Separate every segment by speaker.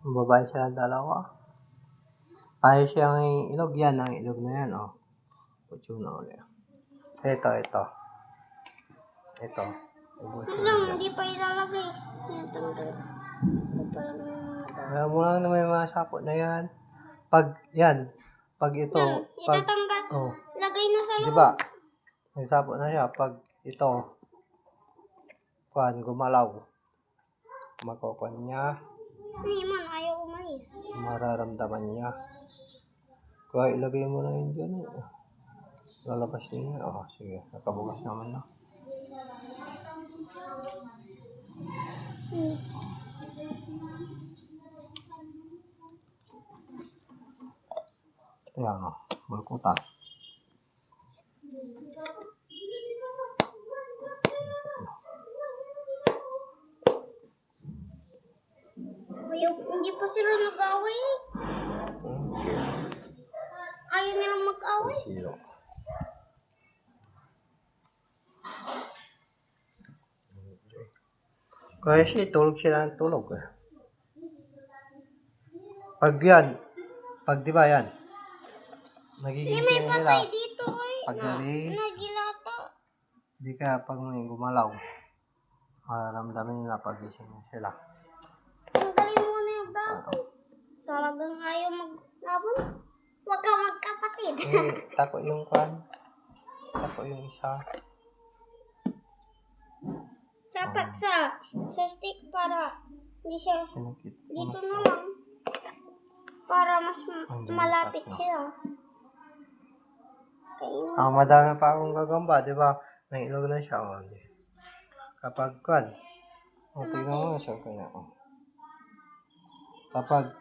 Speaker 1: Babae silang dalawa. Ayaw siyang ilog yan. Ang ilog na yan, oh. Putyo na ulit. Ito. Ito.
Speaker 2: Hindi pa ilalagay.
Speaker 1: Alam mo lang na may mga sapot na yan. Pag ito.
Speaker 2: Itatanggal.
Speaker 1: Oh.
Speaker 2: Lagay na sa loob.
Speaker 1: Diba? May sapot na siya. Pag ito, gumalaw. Makukuha niya.
Speaker 2: Hindi man, ayaw umalis.
Speaker 1: Mararamdaman niya. Kaya ilagay mo na yun dyan. Lalabas niya. Oh, sige. Nakabukas naman na. Ayan, oh. Balkutan.
Speaker 2: Hindi pa sila nag-away.
Speaker 1: Okay.
Speaker 2: Ayaw nilang mag-away.
Speaker 1: Zero. Kaya siya, tulog sila ng tulog. Pag diba yan, nagigising
Speaker 2: May
Speaker 1: sila.
Speaker 2: patay dito eh.
Speaker 1: Pag gabi,
Speaker 2: Nagilata.
Speaker 1: di kaya pag may gumalaw, mararamdaman nila pag gising na sila.
Speaker 2: Tanggalin mo na yung dami. Talagang ayaw mag-labon. Huwag ka magkapatid.
Speaker 1: Tako yung kwan. Tako yung isa.
Speaker 2: Dapat sa stick para hindi siya dito na lang. Para mas malapit sila.
Speaker 1: Madami pa akong gagamba, di ba? Nailog na siya. Oh. Kapag kwan, tingnan mo siya kaya. Oh. Kapag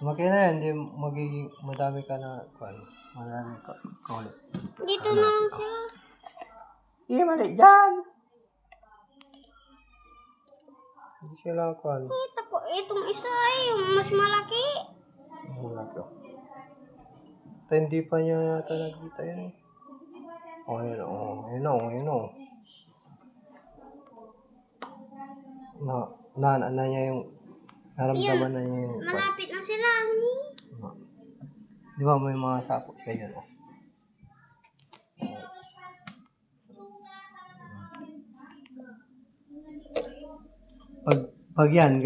Speaker 1: lumaki na yan, di magiging madami ka na kwan. Madami ka ulit.
Speaker 2: Dito na lang sila.
Speaker 1: Mali dyan! Hindi sila kwan.
Speaker 2: Itong isa ay yung mas malaki.
Speaker 1: Malaki. Hindi pa niya yata nakita yan eh. Oh, yun o. Na niya yung naramdaman na niya yung
Speaker 2: malapit na sila.
Speaker 1: Di ba may mga sapo siya yun oh. Pag yan,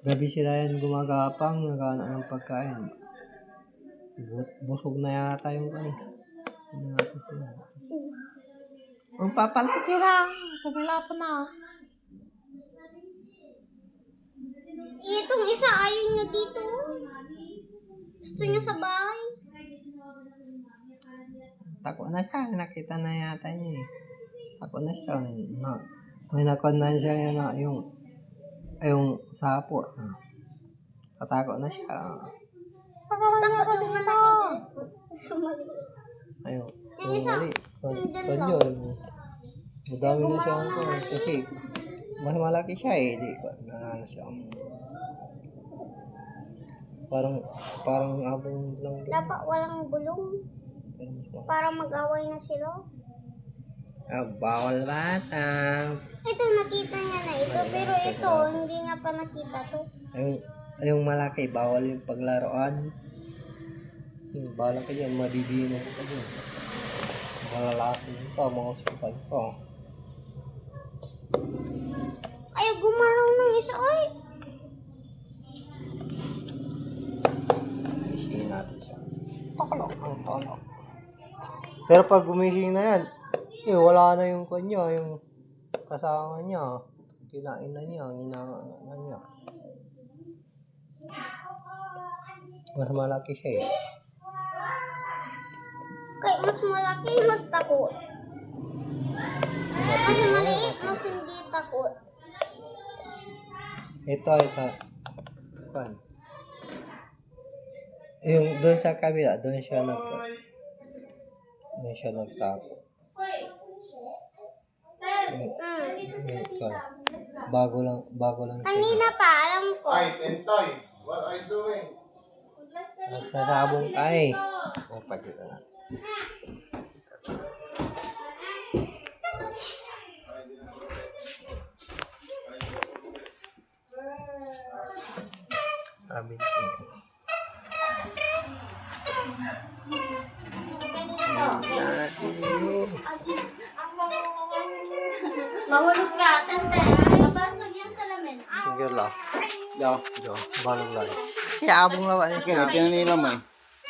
Speaker 1: gabi sila yan gumagapang, nagana ng pagkain. Busog na yata yung kanina. Magpapalpit sila. Tumila po na.
Speaker 2: Itong isa ayaw niya dito. Gusto niya sa bahay.
Speaker 1: Tako na siya. Nakita na yata niya eh. Tako na siya. May nakunan siya yung sapo. Tatako na siya.
Speaker 2: Takot yung malaki. Sumali.
Speaker 1: Ayun.
Speaker 2: Yung isa.
Speaker 1: Yun. Madami na siya ang kasi mas malaki siya eh. Di ba? Nanalo siya. Parang abong lang doon.
Speaker 2: Dapat walang bulong. Para mag-away na sila.
Speaker 1: Bawal bata.
Speaker 2: Ito, nakita niya na ito. Pero ito, hindi niya pa nakita to.
Speaker 1: Yung malaki, bawal yung paglaruan. Bala ka dyan, madidinom ka dyan. Malalasin ka, mga hospital ka.
Speaker 2: Ayaw gumalaw ng isa, oy.
Speaker 1: Gumising natin siya. Tolok. Pero pag gumising na yan, wala na yung kanya, yung kasama niya. Kinain na niya, ginangan na niya. Mas malaki siya eh.
Speaker 2: Kaya mas malaki, mas takot. Mas maliit, mas hindi takot.
Speaker 1: Ito. Pan. Yung doon sa kabila, doon siya nagsapo. Bago lang.
Speaker 2: Kanina pa, alam ko.
Speaker 3: Hi, Tentoy. What are you doing?
Speaker 1: Nagsasabong ka eh. Pagkita na. Rabbit.
Speaker 2: Mahulog ka, tante. Mabasag yung salamin.
Speaker 1: Sige lah.
Speaker 3: Yo.
Speaker 1: Jo, balong lang. Siya abong lawan niya.
Speaker 3: Kaya pinanilam eh.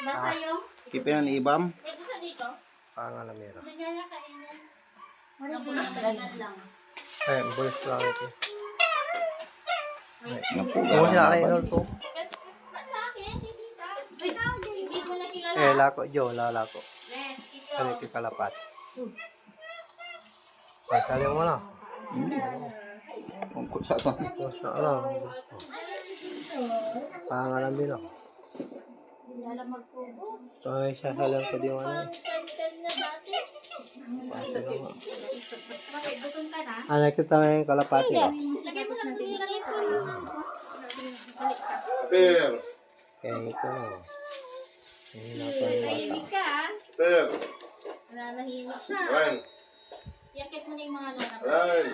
Speaker 2: Basa yung...
Speaker 3: Kipinan ibam.
Speaker 2: May gusto dito?
Speaker 1: Pangalamera.
Speaker 2: Ligaya kainin. Dagan lang.
Speaker 1: Eh, boys lang ito.
Speaker 3: Napuga
Speaker 1: Kung siya
Speaker 3: lang
Speaker 1: kayo
Speaker 3: naman.
Speaker 1: to.
Speaker 2: Sa akin, hindi ka. Ikaw din. Hindi mo na kilala.
Speaker 1: Eh, lako, Jo, lalako.
Speaker 2: Yes, ito.
Speaker 1: Kali kalapat. Ay, kali mo na.
Speaker 3: Ungkot sa to.
Speaker 1: Tapos na alam. Pangalan din ako.
Speaker 2: Alam magsubo.
Speaker 1: Ay, sasalang ko di mo ano.
Speaker 2: Ten na dati.
Speaker 1: Pasa na nga.
Speaker 2: Bakit? Gutom ka na?
Speaker 1: Ah, nakita mo yung kalapati ko.
Speaker 2: Lagay mo lang. Lagay mo lang.
Speaker 3: Per.
Speaker 1: Kaya ito na. Hindi na pa yung bata.
Speaker 2: Tahimik ka, ah.
Speaker 3: Per.
Speaker 2: Nananahimik siya.
Speaker 3: Ryan.
Speaker 2: Yakit mo na yung mga lalaki.
Speaker 3: Ryan.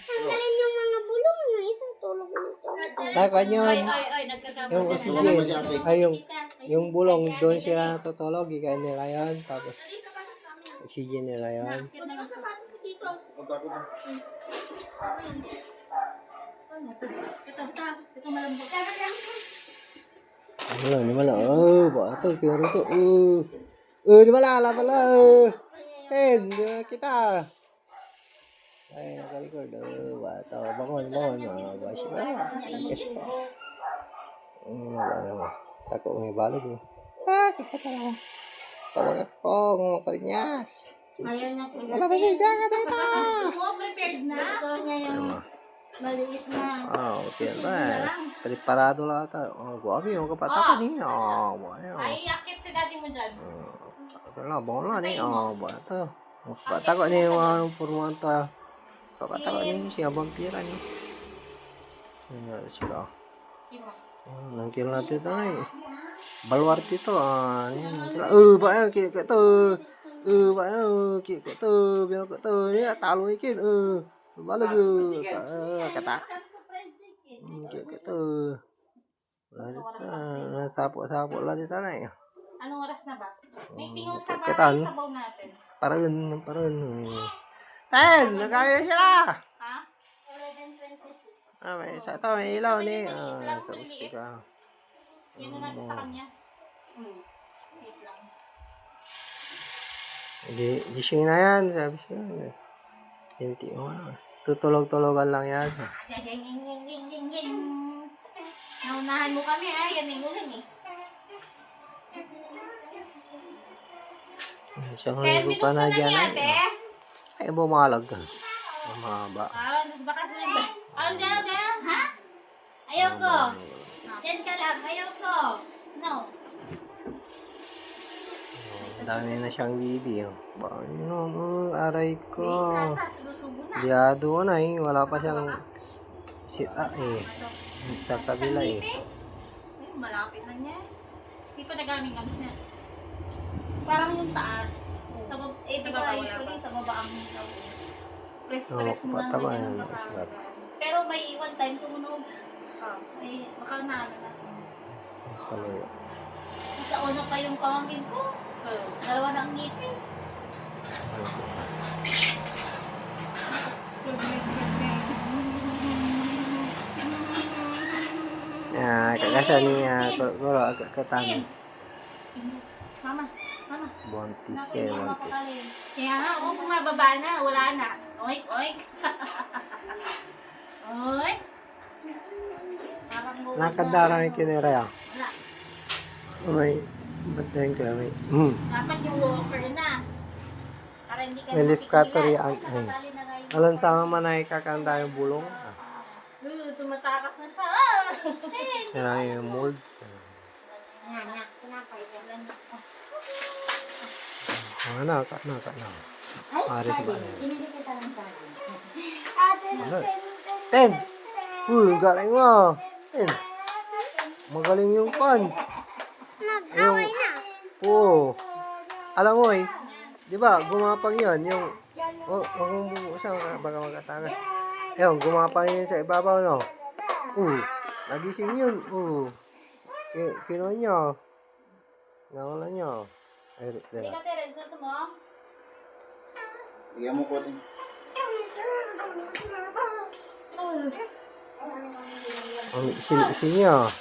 Speaker 2: Tanggalin yung mga bulong. Yung isang tulog nito.
Speaker 1: Takot yun.
Speaker 2: Nagkakamali.
Speaker 1: Yung oxygen. Ay, yung bulong, doon sila natutulog. Ikain nila yan. Tapos, oxygen nila yan.
Speaker 3: Ang takot na.
Speaker 2: Ito malambot.
Speaker 1: Di mala. Oh, bata. Kaya rin to. Di mala. Labala. Ten. Di ba kita? Ay, nakalikod. Bata. Bangon. Basi ka. Yes pa. Ano. Tako may balog eh. Kikita lang. Tawag ako. Makalinyas.
Speaker 2: Ayaw niya.
Speaker 1: Wala ba siya dyan ka dito?
Speaker 2: Gusto mo, prepared na? Gusto niya yung maliit na.
Speaker 1: Okay ba? Preparado lang ata. Guwabi yung kapata ko niya.
Speaker 2: Ay, yakit si daddy mo dyan.
Speaker 1: Wala, bangon lang ni. Bata. Kapata ko niya yung anong purmanta. Kapata ko niya siya vampira niya. Ano siya? Nangkil natin ito na eh. Balwar dito. Ba yan, kaya ito. Ba yan, kaya ito. Bilang ito. Niya, talo ikin. Balag. Kata. Kaya ito. Wala dito. Sapo lang dito na eh.
Speaker 2: Anong oras na ba? May tingong sa
Speaker 1: Ketan.
Speaker 2: bahay, sabaw natin.
Speaker 1: Parang. Ten, nagkaya sila.
Speaker 2: Ha? 11:26.
Speaker 1: May isa ito, may ilaw ni. Sa gusto ka.
Speaker 2: Yun na natin sa kanya. Wait lang.
Speaker 1: Gising na yan, sabi siya. Hindi mo na. Tutulog-tulogan lang yan.
Speaker 2: Ging. Naunahan mo kami ha, yan yung ulan eh.
Speaker 1: Isang
Speaker 2: 10
Speaker 1: libo
Speaker 2: minutes
Speaker 1: pa na
Speaker 2: na
Speaker 1: dyan.
Speaker 2: lang yate.
Speaker 1: Ay, bumalag ka. Mahaba.
Speaker 2: Baka sila. Diyan. Ha? Ayoko. Diyan ka lang, ayoko. No.
Speaker 1: Ang dami na siyang bibi. Aray ko.
Speaker 2: Susubo na.
Speaker 1: Diado na eh. Wala pa siyang sita eh. Sa kabila eh.
Speaker 2: Ay, malapit na niya. Hindi pa nagaming gamis niya. Parang yung taas. Sa baba, usually sa baba ang hitaw. Press mo lang
Speaker 1: patama
Speaker 2: ngayon
Speaker 1: yan.
Speaker 2: baka.
Speaker 1: Israt.
Speaker 2: Pero may one time tumunog. Ay, baka na.
Speaker 1: Paluyo.
Speaker 2: Sa una pa yung pamangkin ko. Dalawa na ang ngipin.
Speaker 1: Kakasa niya. Kuro, katang.
Speaker 2: Mama.
Speaker 1: Buntis siya. Buntis.
Speaker 2: Kaya nga, kung bumababa na, wala na. Oink. Oink. Parang
Speaker 1: Nakadarang yung kinira yan.
Speaker 2: Wala.
Speaker 1: May, ba't na yung kami?
Speaker 2: Dapat yung walker na. Para hindi ka
Speaker 1: May lift cutter yan.
Speaker 2: Nakatali na nga yung...
Speaker 1: Alam sa mga manay kakanda yung bulong.
Speaker 2: Tumatakas na siya.
Speaker 1: Yan yung molds.
Speaker 2: Nga. Tinapay. Wala na.
Speaker 1: Naka. Maris ba na yan?
Speaker 2: Pinili kita lang sa akin. Ate,
Speaker 1: Ten! Uy, galing mo! Ten! Magaling yung pan.
Speaker 2: Nag-away na.
Speaker 1: Oo. Alam mo eh, di ba, gumapang yun, yung, kung saan ka, baka magkatakas. Ayun, gumapang yun sa ibabaw, no? Nagising yun. Kinuha niya. Nawala niya. Ay,
Speaker 2: Hindi ka, Terence. Gusto mo?
Speaker 3: Bigyan mo ko din.
Speaker 1: Ang isi niya.